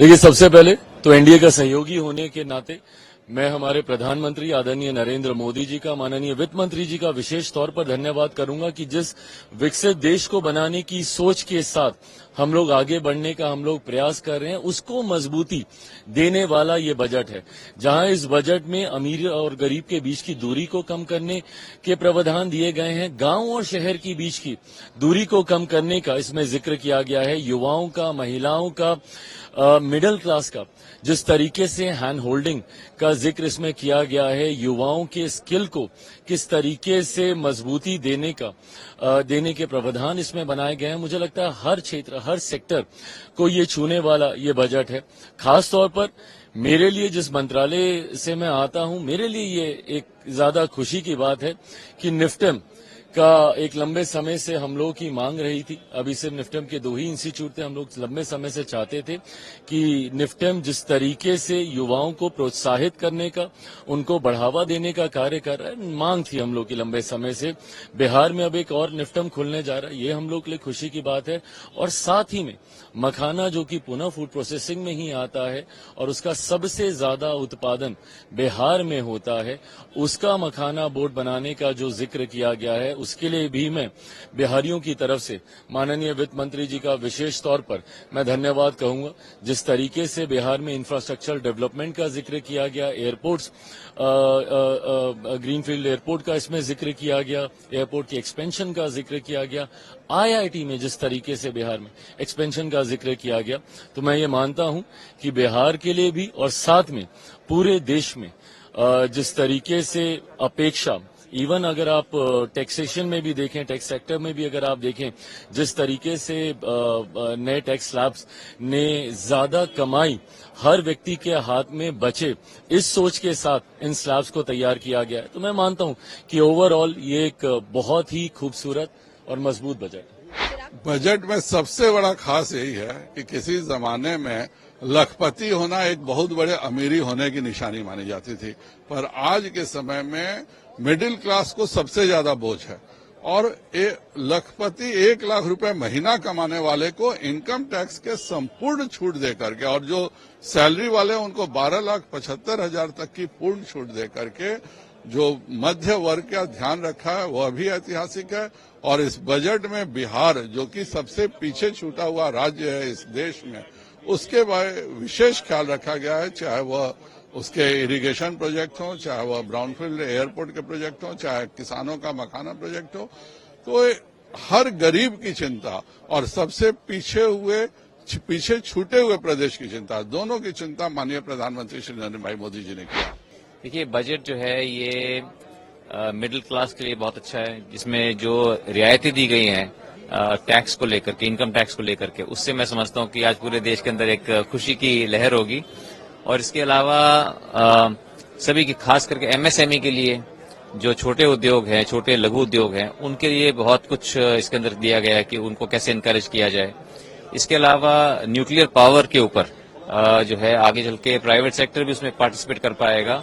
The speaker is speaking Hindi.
देखिए, सबसे पहले तो एनडीए का सहयोगी होने के नाते मैं हमारे प्रधानमंत्री आदरणीय नरेंद्र मोदी जी का, माननीय वित्त मंत्री जी का विशेष तौर पर धन्यवाद करूंगा कि जिस विकसित देश को बनाने की सोच के साथ हम लोग आगे बढ़ने का हम लोग प्रयास कर रहे हैं, उसको मजबूती देने वाला ये बजट है। जहां इस बजट में अमीर और गरीब के बीच की दूरी को कम करने के प्रावधान दिए गए हैं, गांव और शहर के बीच की दूरी को कम करने का इसमें जिक्र किया गया है, युवाओं का, महिलाओं का, मिडिल क्लास का जिस तरीके से हैंड होल्डिंग का जिक्र इसमें किया गया है, युवाओं के स्किल को किस तरीके से मजबूती देने के प्रावधान इसमें बनाए गए हैं। मुझे लगता है हर क्षेत्र, हर सेक्टर को ये छूने वाला ये बजट है। खास तौर पर मेरे लिए, जिस मंत्रालय से मैं आता हूं, मेरे लिए ये एक ज्यादा खुशी की बात है कि निफ्टेम का एक लंबे समय से हम लोगों की मांग रही थी। अभी सिर्फ निफ्टेम के 2 ही इंस्टीट्यूट थे, हम लोग लंबे समय से चाहते थे कि निफ्टेम जिस तरीके से युवाओं को प्रोत्साहित करने का, उनको बढ़ावा देने का कार्य कर रहा है, मांग थी हम लोग की लंबे समय से। बिहार में अब एक और निफ्टेम खुलने जा रहा है, ये हम लोग के लिए खुशी की बात है। और साथ ही में मखाना, जो कि पुनः फूड प्रोसेसिंग में ही आता है और उसका सबसे ज्यादा उत्पादन बिहार में होता है, उसका मखाना बोर्ड बनाने का जो जिक्र किया गया है, उसके लिए भी मैं बिहारियों की तरफ से माननीय वित्त मंत्री जी का विशेष तौर पर मैं धन्यवाद कहूंगा। जिस तरीके से बिहार में इंफ्रास्ट्रक्चर डेवलपमेंट का जिक्र किया गया, एयरपोर्ट्स, ग्रीनफील्ड एयरपोर्ट का इसमें जिक्र किया गया, एयरपोर्ट की एक्सपेंशन का जिक्र किया गया, आईआईटी में जिस तरीके से बिहार में एक्सपेंशन का जिक्र किया गया, तो मैं ये मानता हूं कि बिहार के लिए भी और साथ में पूरे देश में जिस तरीके से अपेक्षा, इवन अगर आप टैक्सेशन में भी देखें, टैक्स सेक्टर में भी अगर आप देखें, जिस तरीके से नए टैक्स स्लैब्स ने ज्यादा कमाई हर व्यक्ति के हाथ में बचे, इस सोच के साथ इन स्लैब्स को तैयार किया गया है, तो मैं मानता हूं कि ओवरऑल ये एक बहुत ही खूबसूरत और मजबूत बजट है। बजट में सबसे बड़ा खास यही है कि किसी जमाने में लखपति होना एक बहुत बड़े अमीरी होने की निशानी मानी जाती थी, पर आज के समय में मिडिल क्लास को सबसे ज्यादा बोझ है। और लखपति 1 लाख रुपए महीना कमाने वाले को इनकम टैक्स के संपूर्ण छूट देकर के, और जो सैलरी वाले उनको 12,75,000 तक की पूर्ण छूट देकर के जो मध्य वर्ग का ध्यान रखा है, वह भी ऐतिहासिक है। और इस बजट में बिहार, जो कि सबसे पीछे छूटा हुआ राज्य है इस देश में, उसके विशेष ख्याल रखा गया है। चाहे वह उसके इरिगेशन प्रोजेक्ट हो, चाहे वह ब्राउनफील्ड एयरपोर्ट के प्रोजेक्ट हो, चाहे किसानों का मखाना प्रोजेक्ट हो, तो हर गरीब की चिंता और सबसे पीछे छूटे हुए प्रदेश की चिंता, दोनों की चिंता माननीय प्रधानमंत्री श्री नरेंद्र भाई मोदी जी ने किया। देखिए, बजट जो है ये मिडिल क्लास के लिए बहुत अच्छा है, जिसमें जो रियायतें दी गई हैं टैक्स को लेकर के, इनकम टैक्स को लेकर के, उससे मैं समझता हूं कि आज पूरे देश के अंदर एक खुशी की लहर होगी। और इसके अलावा सभी की, खास करके एमएसएमई के लिए, जो छोटे उद्योग हैं, छोटे लघु उद्योग हैं, उनके लिए बहुत कुछ इसके अंदर दिया गया है कि उनको कैसे इनकरेज किया जाए। इसके अलावा न्यूक्लियर पावर के ऊपर जो है आगे चल के प्राइवेट सेक्टर भी उसमें पार्टिसिपेट कर पाएगा।